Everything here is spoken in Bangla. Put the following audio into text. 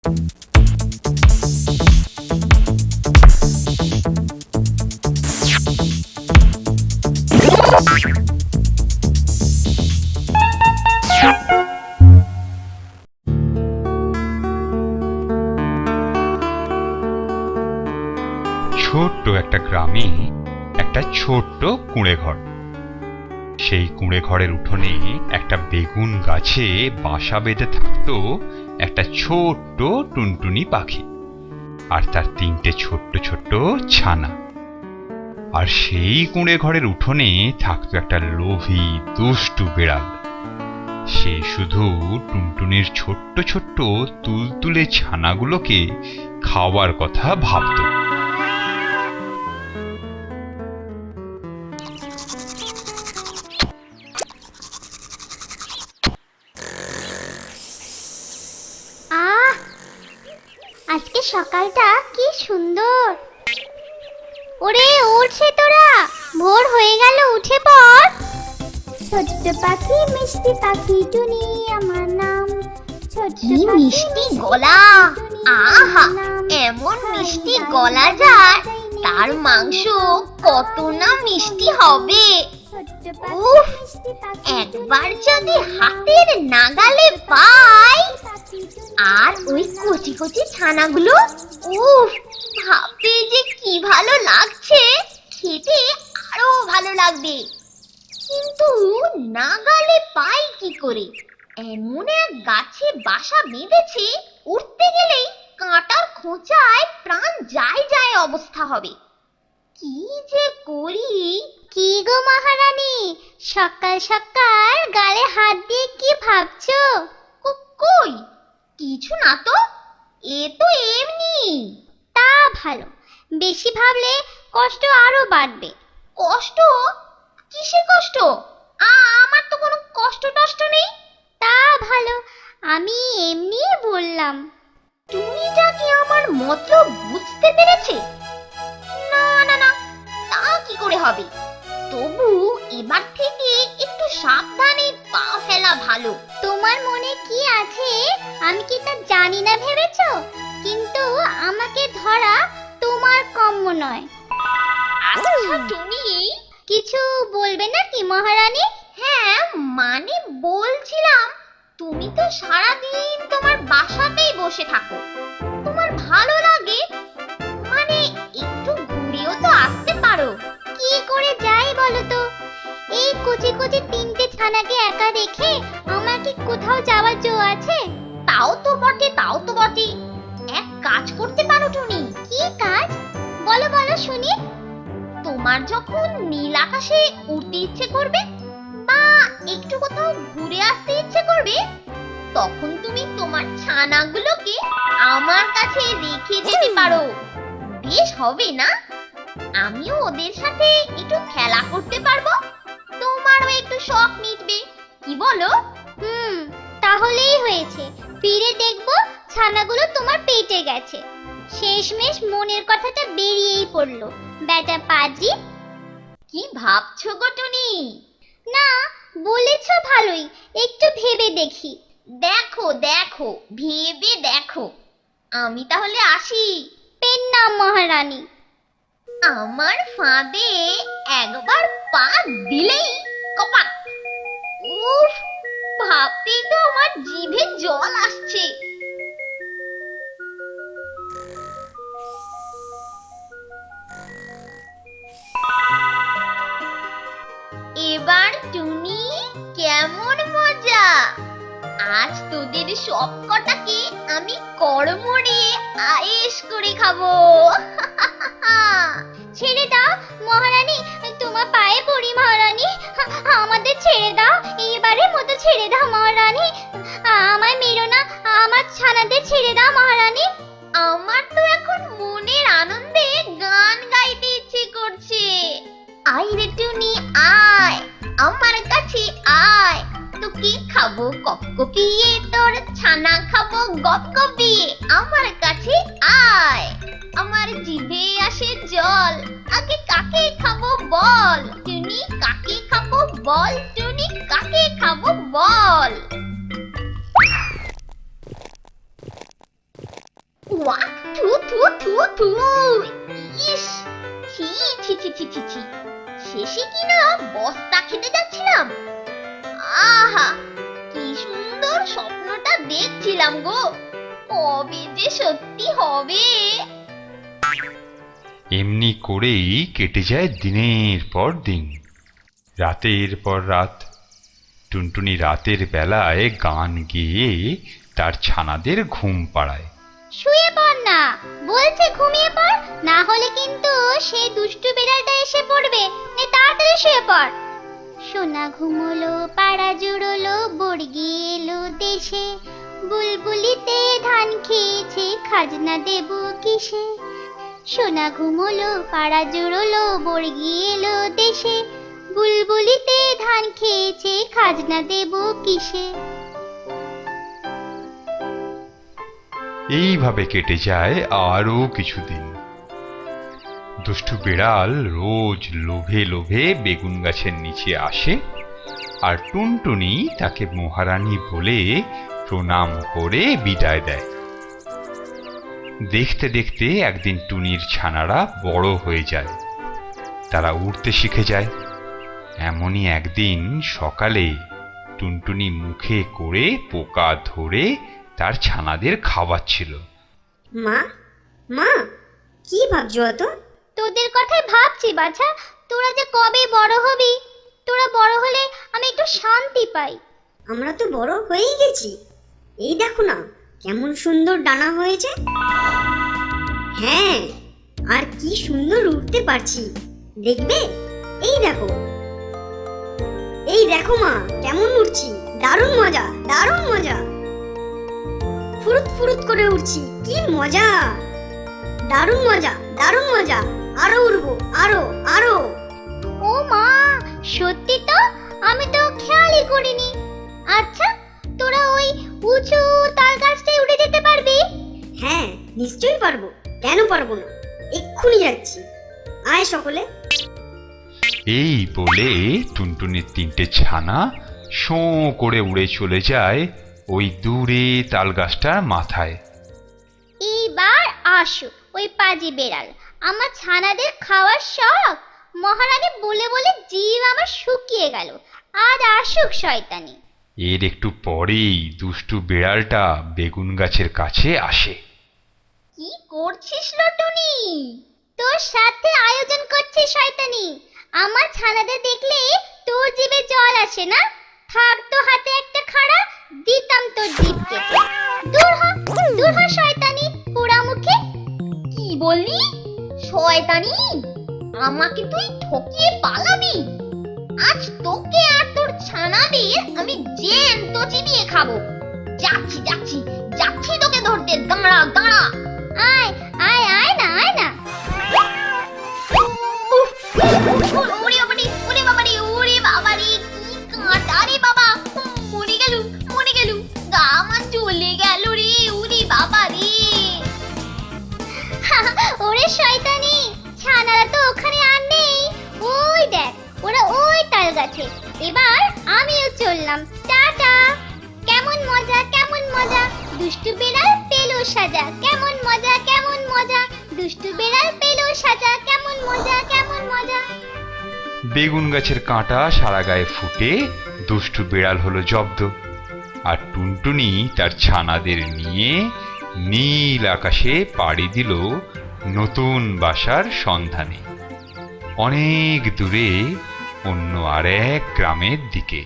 ছোট্ট একটা গ্রামে একটা ছোট্ট কুঁড়ে ঘর। সেই কুঁড়ে ঘরের উঠোনে একটা বেগুন গাছে বাসা বেঁধে থাকতো একটা ছোট্ট টুনটুনি পাখি আর তার তিনটে ছোট্ট ছোট্ট ছানা। আর সেই কুঁড়ে ঘরের উঠোনে থাকতো একটা লোভী দুষ্টু বিড়াল। সে শুধু টুনটুনির ছোট্ট ছোট্ট তুলতুলে ছানাগুলোকে খাওয়ার কথা ভাবতো। আজকে সকালটা কি সুন্দর। ওরে উঠছে তোরা, ভোর হয়ে গেল, উঠে পড়। ছোট্ট পাখি মিষ্টি পাখি টুনি আমার নাম। কি মিষ্টি গলা, আহা এমন মিষ্টি গলা যার, তার মাংস কত না মিষ্টি হবে। উফ, একবার যদি হাতের নাগালে পাই, আর ওই কচি কচি ছানাগুলো, উফ ভাবতে যে কি ভালো লাগছে, খেতে আরো ভালো লাগবে। কিন্তু নাগালে পাই কি করে? এমন এক গাছে বাসা বেঁধেছে, উঠতে গেলেই কাঁটার খোঁচায় প্রাণ যায় যায় অবস্থা হবে। কি যে করি? কি গো মহারানী, সকাল সকাল গালে হাত দিয়ে কি ভাবছো? কই কিছু না তো, এ তো এমনি। তা ভালো, বেশি ভাবলে কষ্ট আরো বাড়বে। কষ্ট? কিসের কষ্ট? আমার তো কোনো কষ্ট টষ্ট নেই। তা ভালো, আমি এমনি বললাম। টুনিটা কি আমার মতলব বুঝতে পেরেছে? না না না, তা কি করে হবে? তবু এবার থেকে একটু সাবধানে পা ফেলা ভালো। তোমার মনে কি আছে আমি কি তা জানি না ভেবেছো? কিন্তু আমাকে ধরা তোমার কম্য নয়। আচ্ছা টুনি, কিছু বলবে নাকি মহারানী? হ্যাঁ মানে বলছিলাম, তুমি তো সারাদিন তোমার বাসাতেই বসে থাকো, তোমার ভালো লাগে, মানে একটু ঘুরেও তো আসতে পারো। কি করে যাই বলো তো? এই কচি কচি তিনটে ছানাকে একা রেখে আমার কি কোথাও যাওয়ার জো আছে? তাও তো বটে, তাও তো বটে। এক কাজ করতে পারো টুনি। কি কাজ? বলো বলো শুনি। তোমার যখন নীল আকাশে উড়তে ইচ্ছে করবে বা একটু কোথাও ঘুরে আসতে ইচ্ছে করবে, তখন তুমি তোমার ছানাগুলোকে আমার কাছে রেখে যেতে পারো। বেশ হবে না? আমিও ওদের সাথে একটু খেলা করতে পারবো, তোমারও একটু শখ মিটবে। কি বলো? তাহলেই হয়েছে। ফিরে দেখবো ছানাগুলো তোমার পেটে গেছে। শেষমেশ মনের কথাটা বেরিয়েই পড়লো, বেটা পাজি। কি ভাবছো গো টুনি? না, বলেছো ভালোই, একটু ভেবে দেখি। দেখো দেখো, ভেবে দেখো। আমি তাহলে আসি। পেন নাম মহারানী। আমার ফাঁদে একবার পা দিলেই কপাক। উফ, ভাবতেই তো আমার জিভে জল আসছে। এবার টুনি কেমন মজা! আজ তোদের সব কটাকে আমি কড়মড়ে আয়েশ করে খাবো। ছেড়ে দাও মহারানী, তোমার পায়ে পড়ি মহারানী, আমাদের ছেড়ে দাও, এবারের মতো ছেড়ে দাও মহারানী, আমায় মেরো না, আমার ছানাদের ছেড়ে দাও মহারানী। আমার তো এখন মনের আনন্দে গান গাইতে ইচ্ছে করছে। আয় রে টুনি আয়, আমার কাছে আয়, তোকে খাবো কপকপিয়ে, তোর ছানা খাবো গপগপিয়ে। আমার কাছে আয়, আমার জিভে আসে জল, আগে কাকে খাবো বল টুনি, কাকে খাবো বল টুনি, কাকে খাবো বল। ওয়াক থু থু থু থু। ইস, ছি ছি ছি ছি ছি ছি। শেষে কিনা বস্তা খেতে যাচ্ছিলাম। আহা, কি সুন্দর স্বপ্নটা দেখছিলাম গো, কবে যে সত্যি হবে। এমনি করেই কেটে যায় দিনের পর দিন, রাতের পর রাত। টুনটুনি রাতের বেলায় গান গেয়ে তার ছানাদের ঘুম পাড়ায়। শুয়ে পড় না, বলছে ঘুমিয়ে পড়, না হলে কিন্তু সেই দুষ্টু বিড়ালটা এসে পড়বে। নে তাড়াতাড়ি শুয়ে পড়। সোনা ঘুমোলো, পাড়া জুড়োলো, বর্গি এলো দেশে, বুলবুলিতে ধান খেয়েছে, খাজনা দেব কিসে। সোনা ঘুমোলো, পাড়া জুড়োলো, বর্গি এলো দেশে, বুলবুলিতে ধান খেয়েছে, খাজনা দেব কিসে। এইভাবে কেটে যায় আরো কিছুদিন। দুষ্টু বিড়াল রোজ লোভে লোভে বেগুন গাছের নিচে আসে, আর টুনটুনি তাকে মহারানী বলে প্রণাম করে বিদায় দেয়। দেখতে দেখতে একদিন টুনির ছানারা বড় হয়ে যায়, তারা উড়তে শিখে যায়। এমনই একদিন সকালে টুনটুনি মুখে করে পোকা ধরে তার ছানাদের খাওয়াচ্ছিল। মা, মা, কি ভাবছো অত? তোদের কথাই ভাবছি বাছা, তোরা যে কবে বড় হবি। তোরা বড় হলে আমি একটু শান্তি পাই। আমরা তো বড় হয়েই গেছি। এই দেখো না কেমন সুন্দর ডানা হয়েছে। হ্যাঁ, আর কি সুন্দর উঠতে পারছি, দেখবে? এই দেখো, এই দেখো মা, কেমন উঠছি, দারুণ মজা, দারুণ মজা। ফুরুত ফুরুত করে উঠছি, কি মজা, দারুণ মজা, দারুণ মজা। আরো উড়বো, আরো আরো। ও মা, সত্যি তো? আমি তো খেয়ালই করিনি। আচ্ছা, তোরা ওই উঁচু তাল গাছটায় উঠে যেতে পারবি? হ্যাঁ, নিশ্চয়ই পারবো, কেন পারবো না, এক্ষুনি যাচ্ছি। আয় সকলে। এই বলে টুনটুনির তিনটে ছানা শোঁ করে উড়ে চলে যায় ওই দূরে তাল গাছটার মাথায়। এইবার আসো ওই পাজি বেড়াল, আমার ছানাদের খাওয়ার শখ। মহারানী বলে বলে জিভ আমার শুকিয়ে গেল। আজ আসুক শয়তানি। এর একটু পরেই দুষ্টু বিড়ালটা বেগুন গাছের কাছে আসে। কি করছিস লটুনি? তোর সাথে আয়োজন করছিস শয়তানি। আমার ছানাদের দেখলে তোর জিভে জল আসে না? থাক তো হাতে একটা খাড়া, দিতাম তোর জিভ কেটে। দূর হ শয়তানি, পোড়ামুখী। কি বললি? শয়তানি? আমাকে তুই ঠকিয়ে পালাবি? আজ তোকে আর তোর ছানাদের আমি জ্যান্ত চিবিয়ে খাবো। যাচ্ছি যাচ্ছি যাচ্ছি তোকে ধরতে, দাঁড়া দাঁড়া। আয় আয় আয় না, আয় না। ওরে বাবারে, ওরে বাবারে, ওরে বাবারে, কি কাঁটা রে বাবা। মরে গেল, মরে গেল, গা আমার জ্বলে গেল রে। ওরে বাবা রে। ওরে শয়তানি, ছানারা তো ওখানে আর নেই। ওই দেখ, ওরা ওই তাল গাছে। এবার আমিও চললাম, টাটা। কেমন মজা, কেমন মজা, দুষ্টু বিড়াল পেল সাজা। কেমন মজা, কেমন মজা, দুষ্টু বিড়াল পেল সাজা। কেমন মজা, কেমন মজা। বেগুন গাছের কাঁটা সারা গায়ে ফুটে দুষ্টু বিড়াল হলো জব্দ, আর টুনটুনি তার ছানাদের নিয়ে নীল আকাশে পাড়ি দিল নতুন বাসার সন্ধানে, অনেক দূরে অন্য আরেক গ্রামের দিকে।